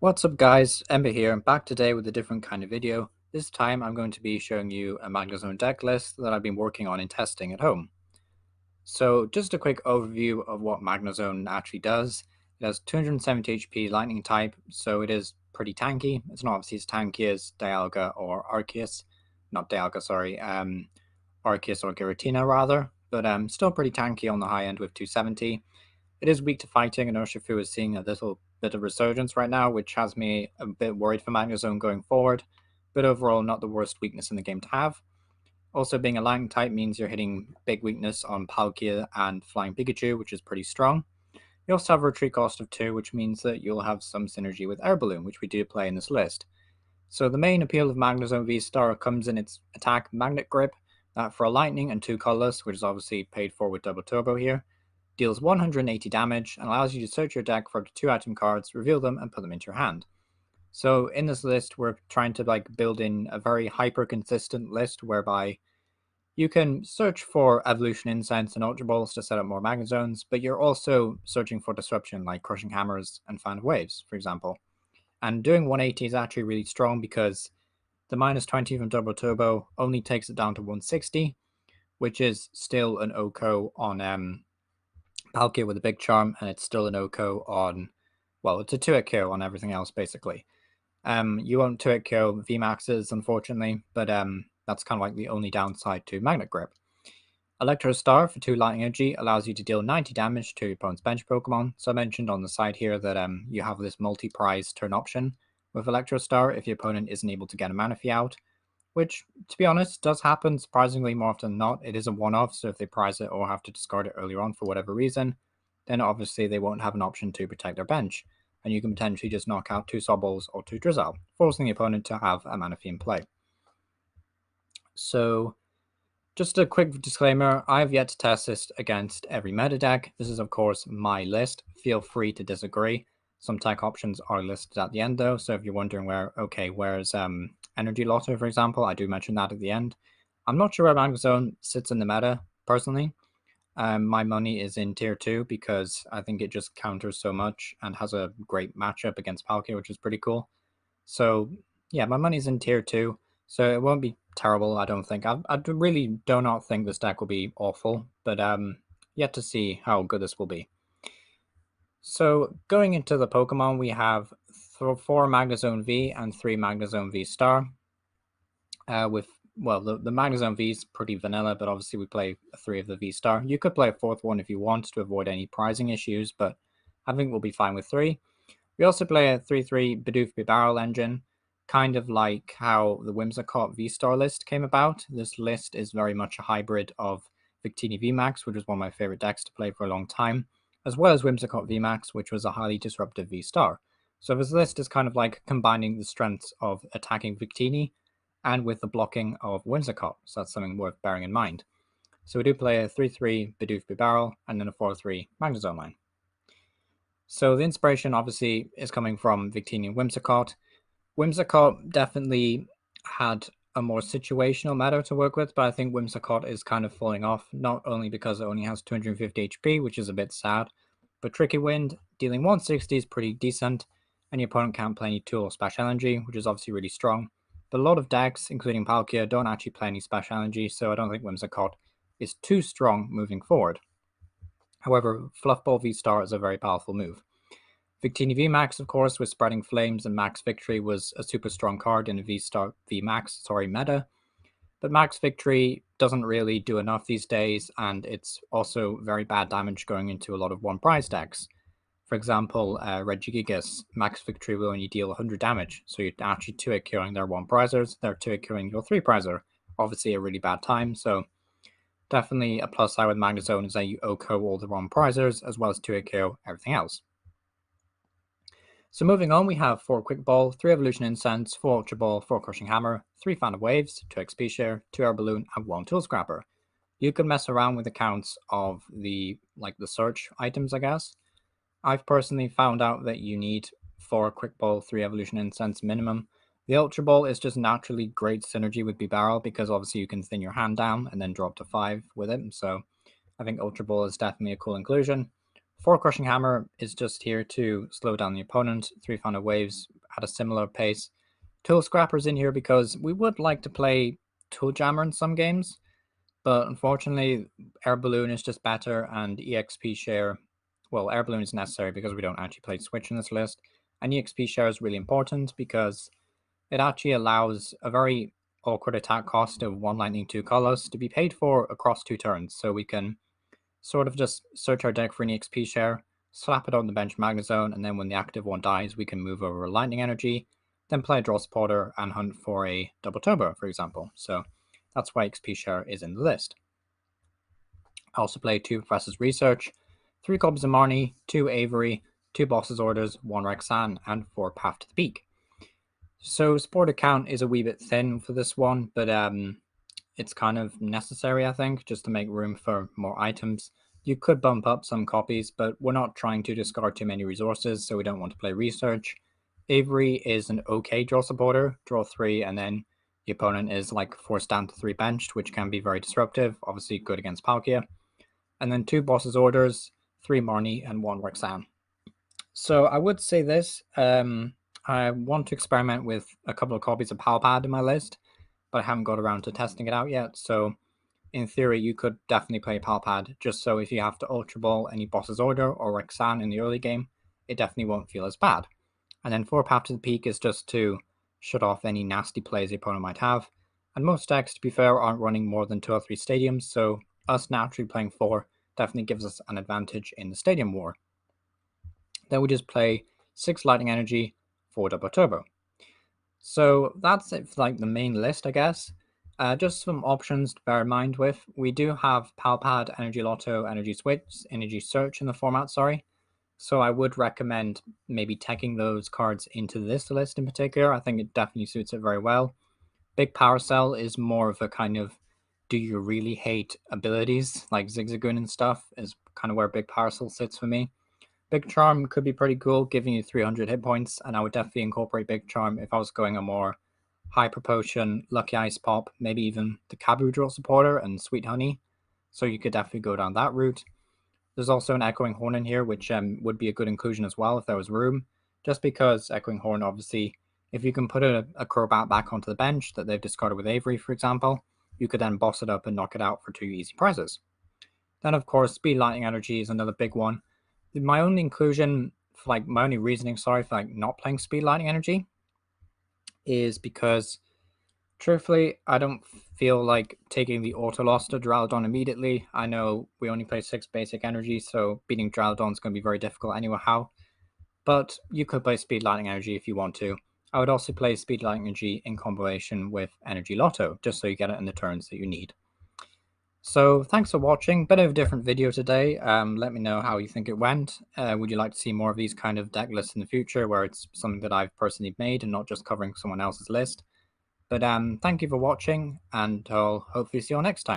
What's up guys, Ember here, and back today with a different kind of video. This time I'm going to be showing you a Magnezone deck list that I've been working on in testing at home. So just a quick overview of what Magnezone actually does. It has 270 HP lightning type, so it is pretty tanky. It's not obviously as tanky as Dialga or Arceus. Not Dialga, sorry, Arceus or Giratina rather, but still pretty tanky on the high end with 270. It is weak to fighting, and Urshifu is seeing a little bit of resurgence right now, which has me a bit worried for Magnezone going forward, but overall not the worst weakness in the game to have. Also, being a lightning type means you're hitting big weakness on Palkia and Flying Pikachu, which is pretty strong. You also have a retreat cost of 2, which means that you'll have some synergy with Air Balloon, which we do play in this list. So the main appeal of Magnezone Vstar comes in its attack Magnet Grip, that for a lightning and 2 colorless, which is obviously paid for with double turbo here, deals 180 damage and allows you to search your deck for up to 2 item cards, reveal them, and put them into your hand. So in this list, we're trying to build in a very hyper consistent list whereby you can search for Evolution Incense and Ultra Balls to set up more Magnezones, but you're also searching for disruption like Crushing Hammers and Fan of Waves, for example. And doing 180 is actually really strong because the minus 20 from Double Turbo only takes it down to 160, which is still an OHKO on Palkia with a big charm, and it's still an OHKO on, well, it's a 2-hit KO on everything else, basically. You won't 2-hit KO VMAXs, unfortunately, but that's kind of like the only downside to Magnet Grip. Electro Star for 2 lightning energy allows you to deal 90 damage to your opponent's bench Pokemon. So I mentioned on the side here that you have this multi-prize turn option with Electro Star if your opponent isn't able to get a Manaphy out, which, to be honest, does happen surprisingly more often than not. It is a one-off, so if they prize it or have to discard it earlier on for whatever reason, then obviously they won't have an option to protect their bench, and you can potentially just knock out 2 Sobbles or 2 Drizzle, forcing the opponent to have a Manaphy in play. So, just a quick disclaimer, I have yet to test this against every meta deck. This is, of course, my list. Feel free to disagree. Some tech options are listed at the end, though, so if you're wondering where's Energy Lotto, for example, I do mention that at the end. I'm not sure where Magnezone sits in the meta, personally. My money is in tier 2 because I think it just counters so much and has a great matchup against Palkia, which is pretty cool. So, yeah, my money's in tier 2, so it won't be terrible, I don't think. I really do not think this deck will be awful, but yet to see how good this will be. So, going into the Pokemon, we have 4 Magnezone V and 3 Magnezone Vstar. The Magnezone V is pretty vanilla, but obviously we play 3 of the Vstar. You could play a 4th one if you want to avoid any prizing issues, but I think we'll be fine with 3. We also play a 3-3 Bidoof Bibarel engine, kind of like how the Whimsicott V-Star list came about. This list is very much a hybrid of Victini VMAX, which was one of my favorite decks to play for a long time, as well as Whimsicott VMAX, which was a highly disruptive V-Star. So this list is kind of like combining the strengths of attacking Victini and with the blocking of Whimsicott, so that's something worth bearing in mind. So we do play a 3-3 Bidoof Bibarel and then a 4-3 Magnezone line. So the inspiration obviously is coming from Victini and Whimsicott. Whimsicott definitely had a more situational meta to work with, but I think Whimsicott is kind of falling off, not only because it only has 250 HP, which is a bit sad, but Tricky Wind, dealing 160 is pretty decent, and your opponent can't play any Tool or Special Energy, which is obviously really strong. But a lot of decks, including Palkia, don't actually play any Special Energy, so I don't think Whimsicott is too strong moving forward. However, Fluffball V-Star is a very powerful move. Victini VMAX, of course, with Spreading Flames and Max Victory was a super strong card in a VMAX meta. But Max Victory doesn't really do enough these days, and it's also very bad damage going into a lot of one prize decks. For example, Regigigas, Max Victory will only deal 100 damage, so you're actually 2-hit killing their one prizers, they're 2-hit killing your 3 prizer. Obviously a really bad time, so definitely a plus side with Magnezone is that you OHKO all the one prizers, as well as 2-hit KO everything else. So moving on, we have 4 Quick Ball, 3 Evolution Incense, 4 Ultra Ball, 4 Crushing Hammer, 3 Fan of Waves, 2 XP Share, 2 Air Balloon, and 1 Tool Scrapper. You can mess around with the counts of the search items, I guess. I've personally found out that you need 4 Quick Ball, 3 Evolution Incense minimum. The Ultra Ball is just naturally great synergy with Bibarel because obviously you can thin your hand down and then drop to 5 with it. So I think Ultra Ball is definitely a cool inclusion. 4 Crushing Hammer is just here to slow down the opponent. 3 Fan of Waves at a similar pace. Tool Scrapper's in here because we would like to play Tool Jammer in some games, but unfortunately, Air Balloon is just better, and EXP Share, well, Air Balloon is necessary because we don't actually play Switch in this list, and EXP Share is really important because it actually allows a very awkward attack cost of 1 lightning, 2 colors to be paid for across 2 turns, so we can sort of just search our deck for an EXP Share, slap it on the bench Magnezone, and then when the active one dies, we can move over a Lightning Energy, then play a Draw Supporter and hunt for a Double Turbo, for example. So that's why XP Share is in the list. I also play 2 Professor's Research, 3 copies of Marnie, 2 Avery, 2 Boss's Orders, 1 Rexan, and 4 Path to the Peak. So supporter count is a wee bit thin for this one, but it's kind of necessary, I think, just to make room for more items. You could bump up some copies, but we're not trying to discard too many resources, so we don't want to play Research. Avery is an okay draw supporter, draw 3, and then the opponent is like forced down to 3 benched, which can be very disruptive, obviously good against Palkia. And then 2 Boss's Orders, 3 Marnie, and 1 Rexan. So I would say this, I want to experiment with a couple of copies of Palpad in my list, but I haven't got around to testing it out yet, so in theory, you could definitely play Palpad, just so if you have to Ultra Ball any Boss's Order or Rexan in the early game, it definitely won't feel as bad. And then 4 Path to the Peak is just to shut off any nasty plays the opponent might have. And most decks, to be fair, aren't running more than 2 or 3 stadiums, so us naturally playing 4 definitely gives us an advantage in the Stadium War. Then we just play 6 Lightning Energy, 4 Double Turbo. So that's it for like the main list, I guess. Just some options to bear in mind with. We do have Palpad, Energy Lotto, Energy Switch, Energy Search in the format, sorry. So I would recommend maybe taking those cards into this list in particular. I think it definitely suits it very well. Big Power Cell is more of a kind of, do you really hate abilities like Zigzagoon and stuff, is kind of where Big Power Cell sits for me. Big Charm could be pretty cool, giving you 300 hit points, and I would definitely incorporate Big Charm if I was going a more high proportion Lucky Ice Pop, maybe even the Kabu Drill Supporter and Sweet Honey. So you could definitely go down that route. There's also an Echoing Horn in here, which would be a good inclusion as well if there was room, just because Echoing Horn, obviously, if you can put a Crobat back onto the bench that they've discarded with Avery, for example, you could then boss it up and knock it out for 2 easy prizes. Then, of course, Speed Lightning Energy is another big one. My only inclusion, my only reasoning, for not playing Speed Lightning Energy is because, truthfully, I don't feel like taking the Auto Loss to Duraludon immediately. I know we only play 6 basic energy, so beating Duraludon is going to be very difficult anyhow. But you could play Speed Lightning Energy if you want to. I would also play Speed Lightning Energy in combination with Energy Lotto, just so you get it in the turns that you need. So thanks for watching. Bit of a different video today. Let me know how you think it went. Would you like to see more of these kind of deck lists in the future where it's something that I've personally made and not just covering someone else's list? But thank you for watching, and I'll hopefully see you all next time.